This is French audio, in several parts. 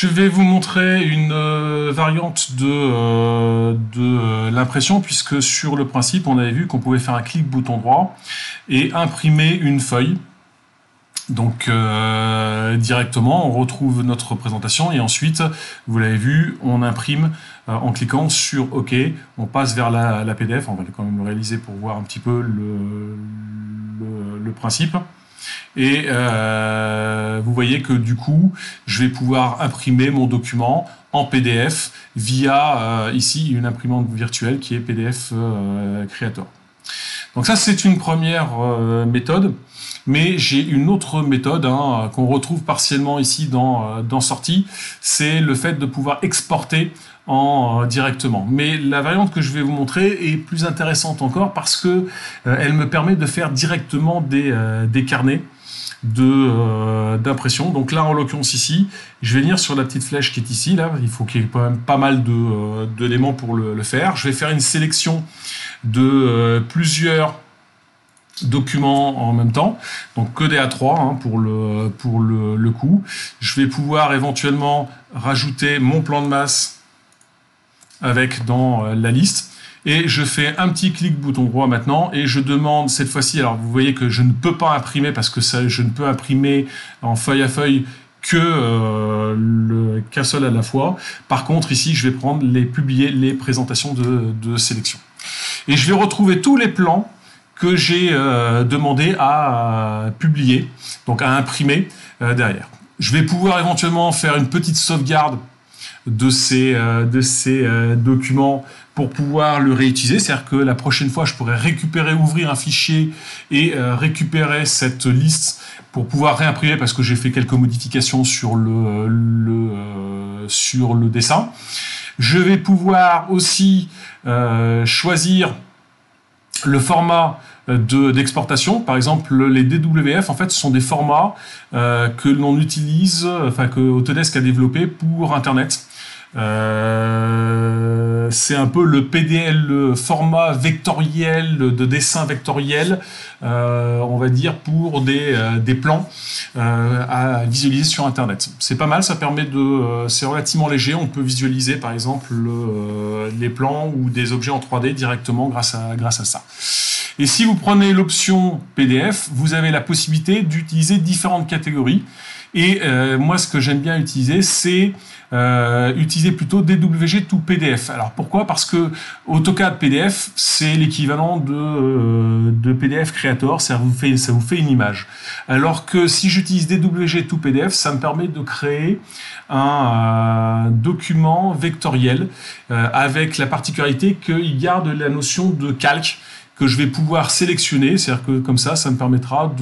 Je vais vous montrer une variante de l'impression, puisque sur le principe, on avait vu qu'on pouvait faire un clic bouton droit et imprimer une feuille. Donc directement, on retrouve notre présentation et ensuite, vous l'avez vu, on imprime en cliquant sur OK. On passe vers la PDF. On va quand même le réaliser pour voir un petit peu le principe. Et vous voyez que du coup, je vais pouvoir imprimer mon document en PDF via ici une imprimante virtuelle qui est PDF Creator. Donc ça, c'est une première méthode. Mais j'ai une autre méthode qu'on retrouve partiellement ici dans Sortie, c'est le fait de pouvoir exporter directement. Mais la variante que je vais vous montrer est plus intéressante encore parce que elle me permet de faire directement des carnets d'impression. Donc là, en l'occurrence ici, je vais venir sur la petite flèche qui est ici. Là, il faut qu'il y ait quand même pas mal d'éléments pour le faire. Je vais faire une sélection de plusieurs documents en même temps, donc que des A3 pour le coup. Je vais pouvoir éventuellement rajouter mon plan de masse avec dans la liste et je fais un petit clic bouton droit maintenant et je demande cette fois-ci, alors vous voyez que je ne peux pas imprimer parce que ça, je ne peux imprimer en feuille à feuille que qu'un seul à la fois. Par contre ici je vais prendre publier les présentations de sélection et je vais retrouver tous les plans que j'ai demandé à publier, donc à imprimer derrière. Je vais pouvoir éventuellement faire une petite sauvegarde de ces documents pour pouvoir le réutiliser, c'est-à-dire que la prochaine fois, je pourrais ouvrir un fichier et récupérer cette liste pour pouvoir réimprimer parce que j'ai fait quelques modifications sur le dessin. Je vais pouvoir aussi choisir le format d'exportation, par exemple les DWF, en fait, ce sont des formats que l'on utilise, enfin que Autodesk a développé pour Internet. C'est un peu le PDL, le format vectoriel, de dessin vectoriel, on va dire, pour des plans à visualiser sur Internet. C'est pas mal, ça permet c'est relativement léger, on peut visualiser par exemple les plans ou des objets en 3D directement grâce à ça. Et si vous prenez l'option PDF, vous avez la possibilité d'utiliser différentes catégories. Et moi, ce que j'aime bien utiliser, c'est utiliser plutôt DWG to PDF. Alors pourquoi? Parce que AutoCAD PDF, c'est l'équivalent de PDF Creator, ça vous fait une image. Alors que si j'utilise DWG to PDF, ça me permet de créer un document vectoriel avec la particularité qu'il garde la notion de calque que je vais pouvoir sélectionner, c'est-à-dire que comme ça me permettra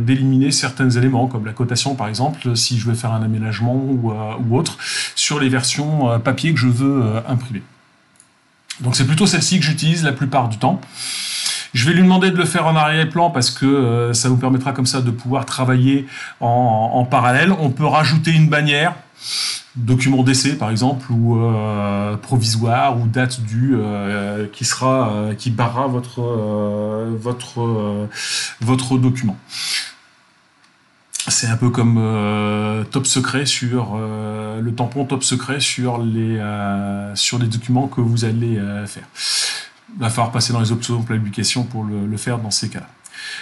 d'éliminer certains éléments, comme la cotation par exemple, si je veux faire un aménagement ou autre, sur les versions papier que je veux imprimer. Donc c'est plutôt celle-ci que j'utilise la plupart du temps. Je vais lui demander de le faire en arrière-plan parce que ça vous permettra comme ça de pouvoir travailler en parallèle. On peut rajouter une bannière, document d'essai par exemple, ou provisoire, ou date due qui barrera votre document. C'est un peu comme top secret sur le tampon top secret sur les documents que vous allez faire. Il va falloir passer dans les options de publication pour le faire dans ces cas-là.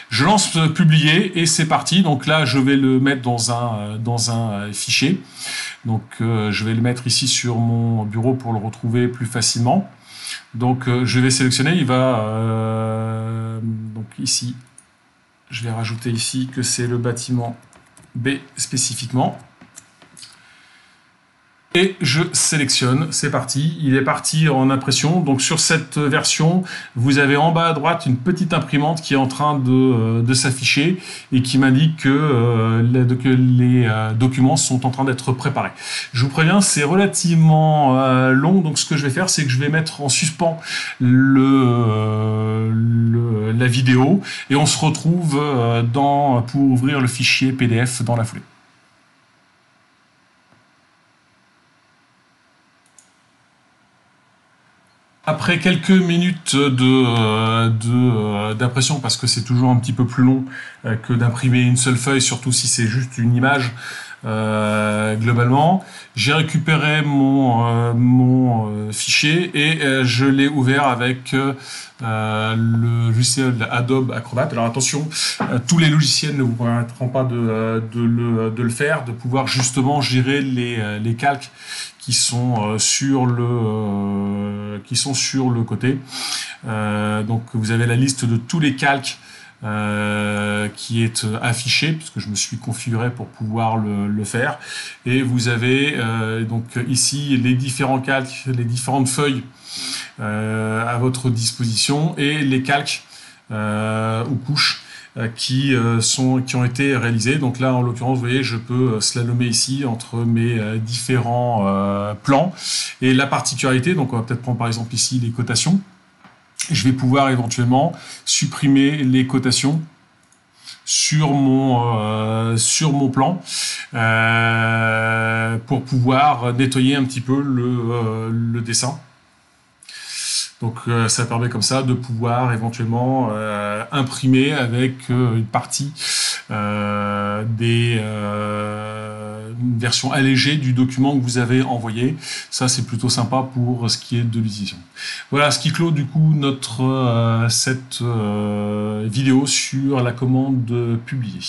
Je lance publier et c'est parti. Donc là, je vais le mettre dans un fichier. Donc je vais le mettre ici sur mon bureau pour le retrouver plus facilement. Donc je vais sélectionner. Il va donc ici, je vais rajouter ici que c'est le bâtiment B spécifiquement. Et je sélectionne, c'est parti, il est parti en impression. Donc sur cette version, vous avez en bas à droite une petite imprimante qui est en train de s'afficher et qui m'indique que les documents sont en train d'être préparés. Je vous préviens, c'est relativement long, donc ce que je vais faire, c'est que je vais mettre en suspens la vidéo et on se retrouve pour ouvrir le fichier PDF dans la foulée. Après quelques minutes d'impression, parce que c'est toujours un petit peu plus long que d'imprimer une seule feuille, surtout si c'est juste une image, globalement. J'ai récupéré mon fichier et je l'ai ouvert avec le logiciel Adobe Acrobat. Alors attention, tous les logiciels ne vous permettront pas de le faire, de pouvoir justement gérer les calques qui sont sur le côté. Donc vous avez la liste de tous les calques qui est affiché puisque je me suis configuré pour pouvoir le faire, et vous avez donc ici les différents calques, les différentes feuilles à votre disposition, et les calques ou couches qui ont été réalisés. Donc là, en l'occurrence, vous voyez, je peux slalomer ici entre mes différents plans. Et la particularité, donc on va peut-être prendre par exemple ici les cotations. Je vais pouvoir éventuellement supprimer les cotations sur mon plan pour pouvoir nettoyer un petit peu le dessin. Donc ça permet comme ça de pouvoir éventuellement imprimer avec une partie une version allégée du document que vous avez envoyé. Ça, c'est plutôt sympa pour ce qui est de l'utilisation. Voilà ce qui clôt du coup cette vidéo sur la commande publier.